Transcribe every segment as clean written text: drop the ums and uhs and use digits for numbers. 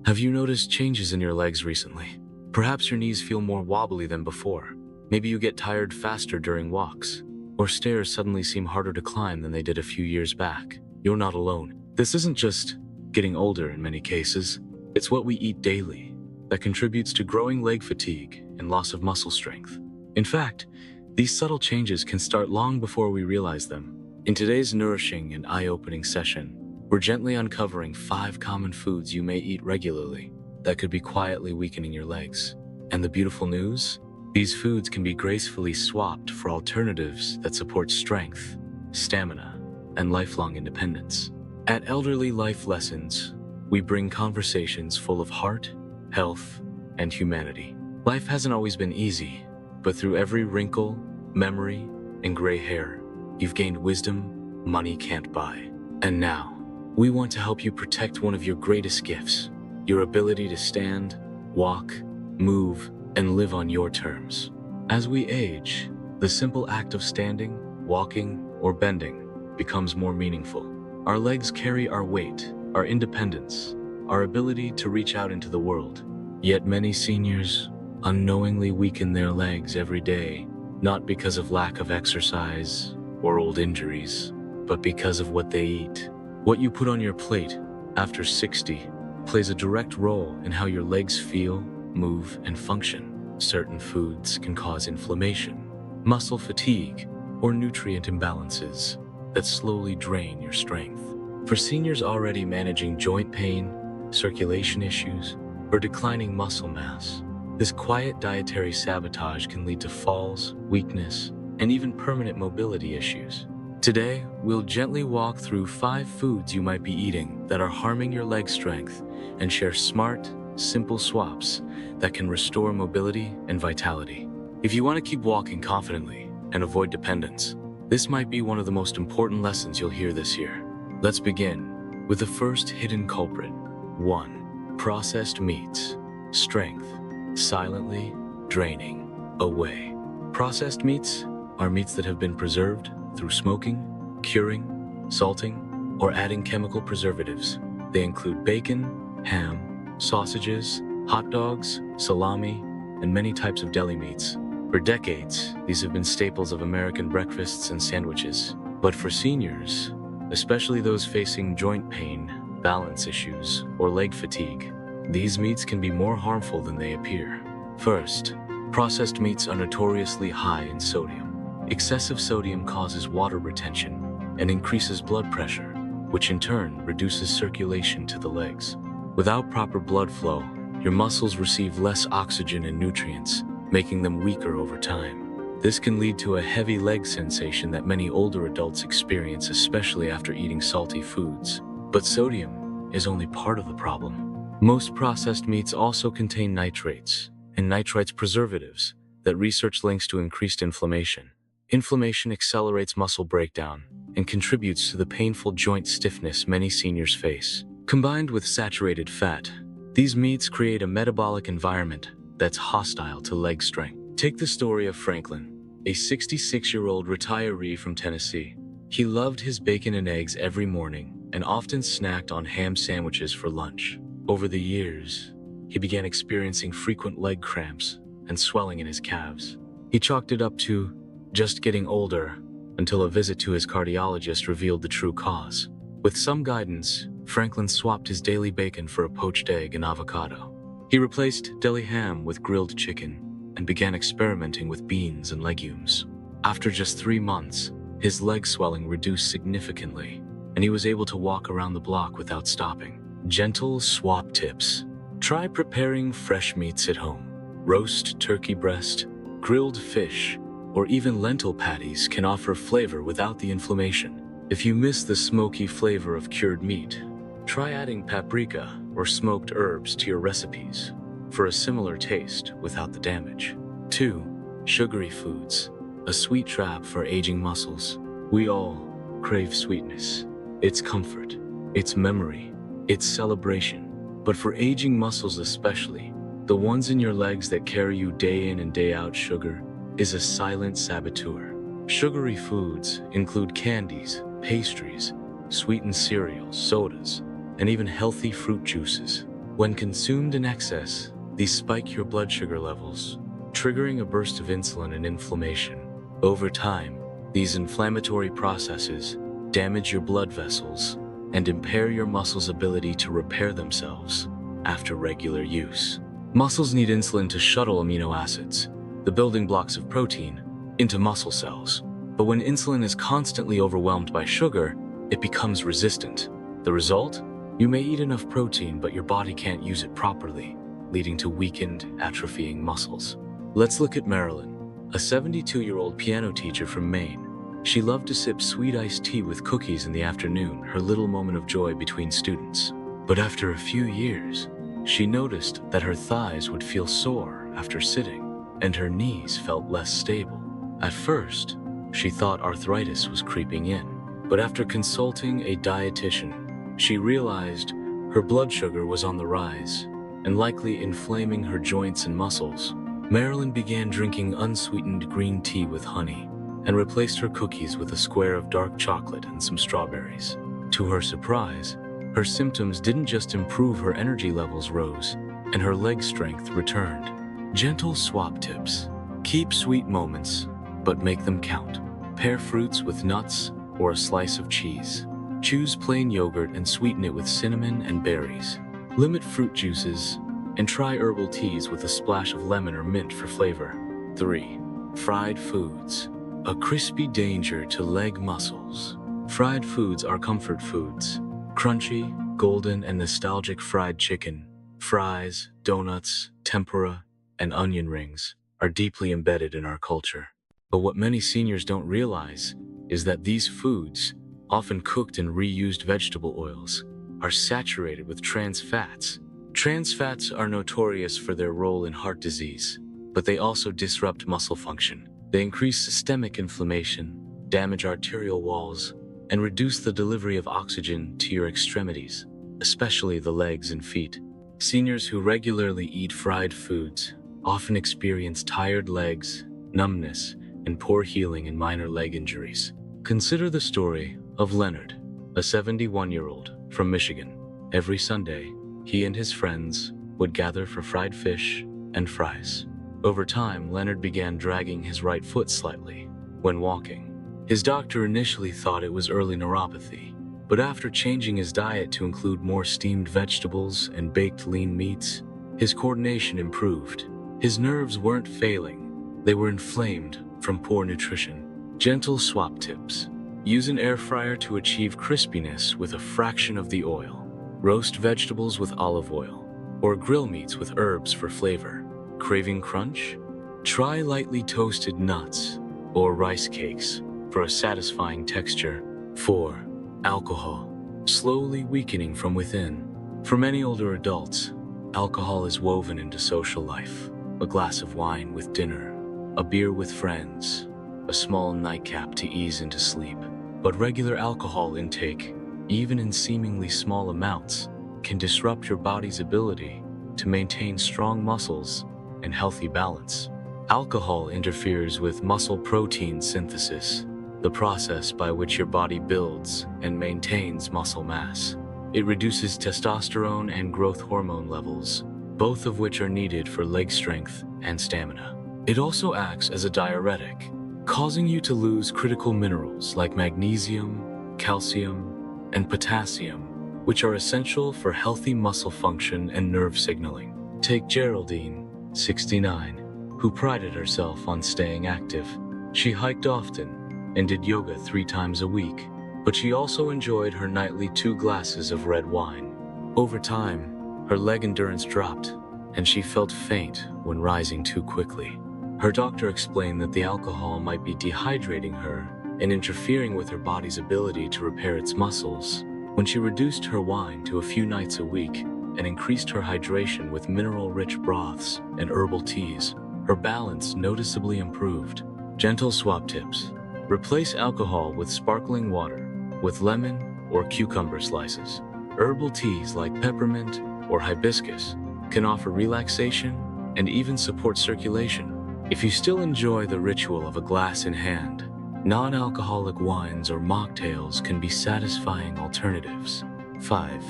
Have you noticed changes in your legs recently? Perhaps your knees feel more wobbly than before. Maybe you get tired faster during walks, or stairs suddenly seem harder to climb than they did a few years back. You're not alone. This isn't just getting older in many cases. It's what we eat daily that contributes to growing leg fatigue and loss of muscle strength. In fact, these subtle changes can start long before we realize them. In today's nourishing and eye-opening session, we're gently uncovering 5 common foods you may eat regularly that could be quietly weakening your legs. And the beautiful news? These foods can be gracefully swapped for alternatives that support strength, stamina, and lifelong independence. At Elderly Life Lessons, we bring conversations full of heart, health, and humanity. Life hasn't always been easy, but through every wrinkle, memory, and gray hair, you've gained wisdom money can't buy. And now, we want to help you protect one of your greatest gifts, your ability to stand, walk, move, and live on your terms. As we age, the simple act of standing, walking, or bending becomes more meaningful. Our legs carry our weight, our independence, our ability to reach out into the world. Yet many seniors unknowingly weaken their legs every day, not because of lack of exercise or old injuries, but because of what they eat. What you put on your plate after 60 plays a direct role in how your legs feel, move, and function. Certain foods can cause inflammation, muscle fatigue, or nutrient imbalances that slowly drain your strength. For seniors already managing joint pain, circulation issues, or declining muscle mass, this quiet dietary sabotage can lead to falls, weakness, and even permanent mobility issues. Today, we'll gently walk through 5 foods you might be eating that are harming your leg strength and share smart, simple swaps that can restore mobility and vitality. If you want to keep walking confidently and avoid dependence, this might be one of the most important lessons you'll hear this year. Let's begin with the first hidden culprit. 1. Processed meats. Strength. Silently draining away. Processed meats are meats that have been preserved through smoking, curing, salting, or adding chemical preservatives. They include bacon, ham, sausages, hot dogs, salami, and many types of deli meats. For decades, these have been staples of American breakfasts and sandwiches. But for seniors, especially those facing joint pain, balance issues, or leg fatigue, these meats can be more harmful than they appear. First, processed meats are notoriously high in sodium. Excessive sodium causes water retention and increases blood pressure, which in turn reduces circulation to the legs. Without proper blood flow, your muscles receive less oxygen and nutrients, making them weaker over time. This can lead to a heavy leg sensation that many older adults experience, especially after eating salty foods. But sodium is only part of the problem. Most processed meats also contain nitrates and nitrites preservatives that research links to increased inflammation. Inflammation accelerates muscle breakdown and contributes to the painful joint stiffness many seniors face. Combined with saturated fat, these meats create a metabolic environment that's hostile to leg strength. Take the story of Franklin, a 66-year-old retiree from Tennessee. He loved his bacon and eggs every morning and often snacked on ham sandwiches for lunch. Over the years, he began experiencing frequent leg cramps and swelling in his calves. He chalked it up to just getting older until a visit to his cardiologist revealed the true cause. With some guidance, Franklin swapped his daily bacon for a poached egg and avocado. He replaced deli ham with grilled chicken and began experimenting with beans and legumes. After just 3 months, his leg swelling reduced significantly, and he was able to walk around the block without stopping. Gentle swap tips. Try preparing fresh meats at home. Roast turkey breast, grilled fish, or even lentil patties can offer flavor without the inflammation. If you miss the smoky flavor of cured meat, try adding paprika or smoked herbs to your recipes for a similar taste without the damage. 2. Sugary foods. A sweet trap for aging muscles. We all crave sweetness. It's comfort, it's memory, it's celebration. But for aging muscles especially, the ones in your legs that carry you day in and day out, sugar is a silent saboteur. Sugary foods include candies, pastries, sweetened cereals, sodas, and even healthy fruit juices. When consumed in excess, these spike your blood sugar levels, triggering a burst of insulin and inflammation. Over time, these inflammatory processes damage your blood vessels and impair your muscles' ability to repair themselves after regular use. Muscles need insulin to shuttle amino acids, the building blocks of protein, into muscle cells. But when insulin is constantly overwhelmed by sugar, it becomes resistant. The result? You may eat enough protein, but your body can't use it properly, leading to weakened, atrophying muscles. Let's look at Marilyn, a 72-year-old piano teacher from Maine. She loved to sip sweet iced tea with cookies in the afternoon, her little moment of joy between students. But after a few years, she noticed that her thighs would feel sore after sitting, and her knees felt less stable. At first, she thought arthritis was creeping in, but after consulting a dietitian, she realized her blood sugar was on the rise and likely inflaming her joints and muscles. Marilyn began drinking unsweetened green tea with honey and replaced her cookies with a square of dark chocolate and some strawberries. To her surprise, her symptoms didn't just improve, her energy levels rose and her leg strength returned. Gentle swap tips. Keep sweet moments, but make them count. Pair fruits with nuts or a slice of cheese. Choose plain yogurt and sweeten it with cinnamon and berries. Limit fruit juices and try herbal teas with a splash of lemon or mint for flavor. 3. Fried foods. A crispy danger to leg muscles. Fried foods are comfort foods. Crunchy, golden, and nostalgic fried chicken, fries, donuts, tempura, and onion rings are deeply embedded in our culture. But what many seniors don't realize is that these foods, often cooked in reused vegetable oils, are saturated with trans fats. Trans fats are notorious for their role in heart disease, but they also disrupt muscle function. They increase systemic inflammation, damage arterial walls, and reduce the delivery of oxygen to your extremities, especially the legs and feet. Seniors who regularly eat fried foods often experience tired legs, numbness, and poor healing in minor leg injuries. Consider the story of Leonard, a 71-year-old from Michigan. Every Sunday, he and his friends would gather for fried fish and fries. Over time, Leonard began dragging his right foot slightly when walking. His doctor initially thought it was early neuropathy, but after changing his diet to include more steamed vegetables and baked lean meats, his coordination improved. His nerves weren't failing, they were inflamed from poor nutrition. Gentle swap tips. Use an air fryer to achieve crispiness with a fraction of the oil. Roast vegetables with olive oil, or grill meats with herbs for flavor. Craving crunch? Try lightly toasted nuts or rice cakes for a satisfying texture. 4. Alcohol. Slowly weakening from within. For many older adults, alcohol is woven into social life. A glass of wine with dinner, a beer with friends, a small nightcap to ease into sleep. But regular alcohol intake, even in seemingly small amounts, can disrupt your body's ability to maintain strong muscles and healthy balance. Alcohol interferes with muscle protein synthesis, the process by which your body builds and maintains muscle mass. It reduces testosterone and growth hormone levels, both of which are needed for leg strength and stamina. It also acts as a diuretic, causing you to lose critical minerals like magnesium, calcium, and potassium, which are essential for healthy muscle function and nerve signaling. Take Geraldine, 69, who prided herself on staying active. She hiked often and did yoga 3 times a week, but she also enjoyed her nightly 2 glasses of red wine. Over time, her leg endurance dropped, and she felt faint when rising too quickly. Her doctor explained that the alcohol might be dehydrating her and interfering with her body's ability to repair its muscles. When she reduced her wine to a few nights a week and increased her hydration with mineral-rich broths and herbal teas, her balance noticeably improved. Gentle swap tips. Replace alcohol with sparkling water, with lemon or cucumber slices. Herbal teas like peppermint or hibiscus can offer relaxation and even support circulation. If you still enjoy the ritual of a glass in hand, non-alcoholic wines or mocktails can be satisfying alternatives. 5.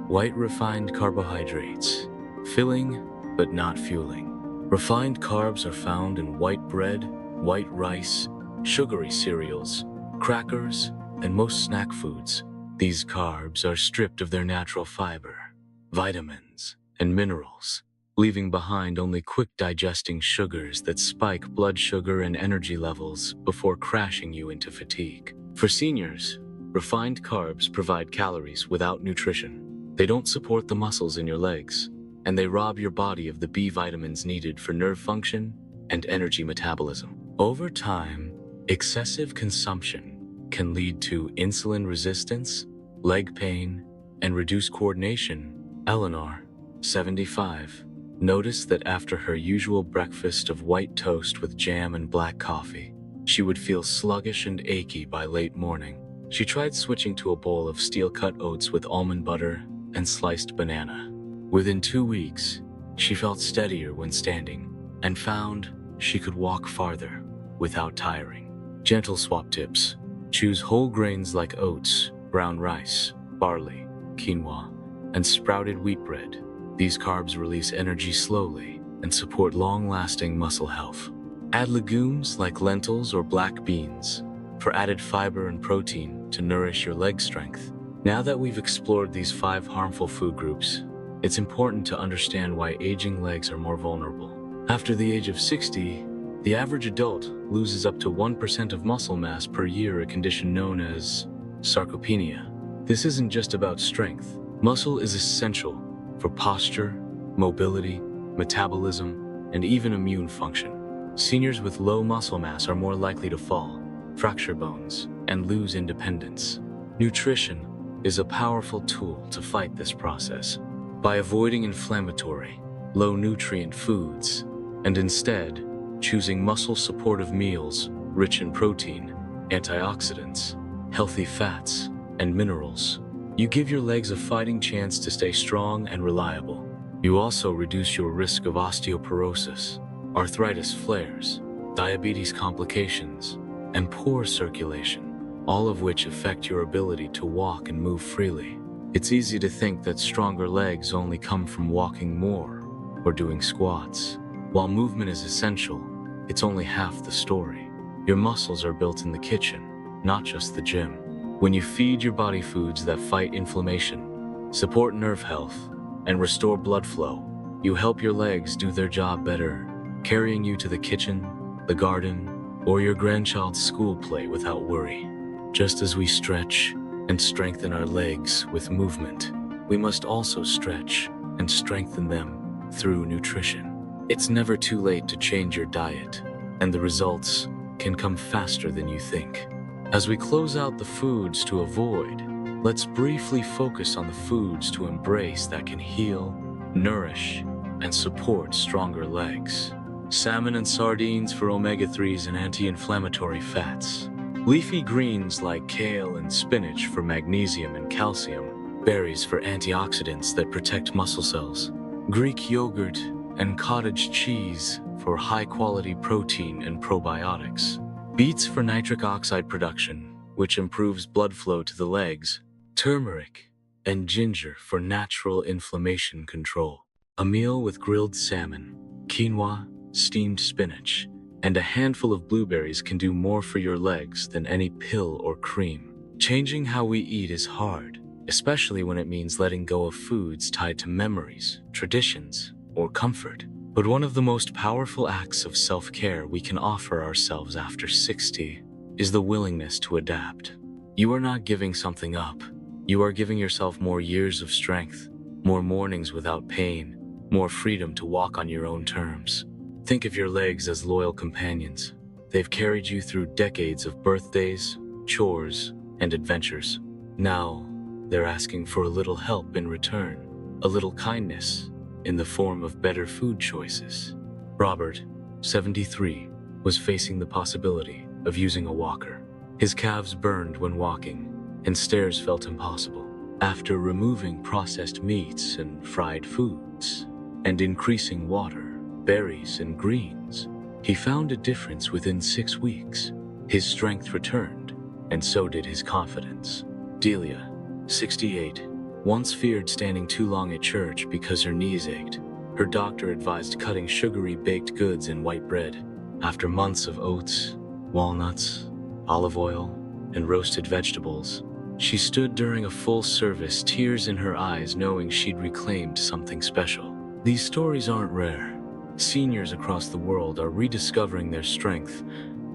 White refined carbohydrates. filling but not fueling. Refined carbs are found in white bread, white rice, sugary cereals, crackers, and most snack foods. These carbs are stripped of their natural fiber, vitamins, and minerals, leaving behind only quick-digesting sugars that spike blood sugar and energy levels before crashing you into fatigue. For seniors, refined carbs provide calories without nutrition. They don't support the muscles in your legs, and they rob your body of the B vitamins needed for nerve function and energy metabolism. Over time, excessive consumption can lead to insulin resistance, leg pain, and reduced coordination. Eleanor, 75, noticed that after her usual breakfast of white toast with jam and black coffee, she would feel sluggish and achy by late morning. She tried switching to a bowl of steel-cut oats with almond butter and sliced banana. Within 2 weeks, she felt steadier when standing and found she could walk farther without tiring. Gentle swap tips: choose whole grains like oats, brown rice, barley, quinoa, and sprouted wheat bread. These carbs release energy slowly and support long-lasting muscle health. Add legumes like lentils or black beans for added fiber and protein to nourish your leg strength. Now that we've explored these 5 harmful food groups, it's important to understand why aging legs are more vulnerable. After the age of 60, the average adult loses up to 1% of muscle mass per year, a condition known as sarcopenia. This isn't just about strength. Muscle is essential for posture, mobility, metabolism, and even immune function. Seniors with low muscle mass are more likely to fall, fracture bones, and lose independence. Nutrition is a powerful tool to fight this process. By avoiding inflammatory, low-nutrient foods, and instead choosing muscle-supportive meals rich in protein, antioxidants, healthy fats, and minerals, you give your legs a fighting chance to stay strong and reliable. You also reduce your risk of osteoporosis, arthritis flares, diabetes complications, and poor circulation, all of which affect your ability to walk and move freely. It's easy to think that stronger legs only come from walking more or doing squats. While movement is essential, it's only half the story. Your muscles are built in the kitchen, not just the gym. When you feed your body foods that fight inflammation, support nerve health, and restore blood flow, you help your legs do their job better, carrying you to the kitchen, the garden, or your grandchild's school play without worry. Just as we stretch and strengthen our legs with movement, we must also stretch and strengthen them through nutrition. It's never too late to change your diet, and the results can come faster than you think. As we close out the foods to avoid, let's briefly focus on the foods to embrace that can heal, nourish, and support stronger legs. Salmon and sardines for omega-3s and anti-inflammatory fats. Leafy greens like kale and spinach for magnesium and calcium. Berries for antioxidants that protect muscle cells. Greek yogurt and cottage cheese for high-quality protein and probiotics. Beets for nitric oxide production, which improves blood flow to the legs. Turmeric and ginger for natural inflammation control. A meal with grilled salmon, quinoa, steamed spinach, and a handful of blueberries can do more for your legs than any pill or cream. Changing how we eat is hard, especially when it means letting go of foods tied to memories, traditions, or comfort. But one of the most powerful acts of self-care we can offer ourselves after 60 is the willingness to adapt. You are not giving something up. You are giving yourself more years of strength, more mornings without pain, more freedom to walk on your own terms. Think of your legs as loyal companions. They've carried you through decades of birthdays, chores, and adventures. Now, they're asking for a little help in return, a little kindness in the form of better food choices. Robert, 73, was facing the possibility of using a walker. His calves burned when walking, and stairs felt impossible. After removing processed meats and fried foods, and increasing water, berries, and greens, he found a difference within 6 weeks. His strength returned, and so did his confidence. Delia, 68, once feared standing too long at church because her knees ached. Her doctor advised cutting sugary baked goods and white bread. After months of oats, walnuts, olive oil, and roasted vegetables, she stood during a full service, tears in her eyes, knowing she'd reclaimed something special. These stories aren't rare. Seniors across the world are rediscovering their strength,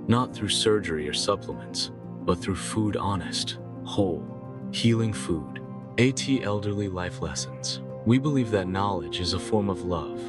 not through surgery or supplements, but through food, honest, whole, healing food. Elderly Life Lessons. We believe that knowledge is a form of love.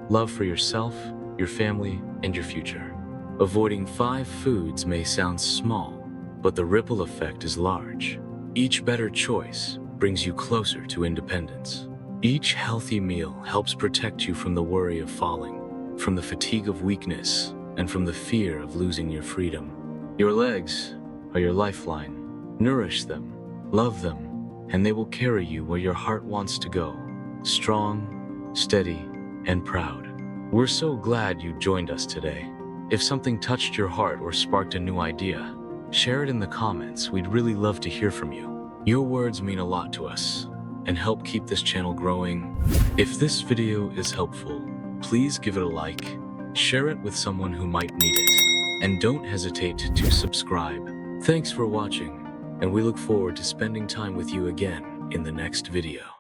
Love for yourself, your family, and your future. Avoiding 5 foods may sound small, but the ripple effect is large. Each better choice brings you closer to independence. Each healthy meal helps protect you from the worry of falling, from the fatigue of weakness, and from the fear of losing your freedom. Your legs are your lifeline. Nourish them, love them, and they will carry you where your heart wants to go. Strong, steady, and proud. We're so glad you joined us today. If something touched your heart or sparked a new idea, share it in the comments. We'd really love to hear from you. Your words mean a lot to us and help keep this channel growing. If this video is helpful, please give it a like, share it with someone who might need it, and don't hesitate to subscribe. Thanks for watching, and we look forward to spending time with you again in the next video.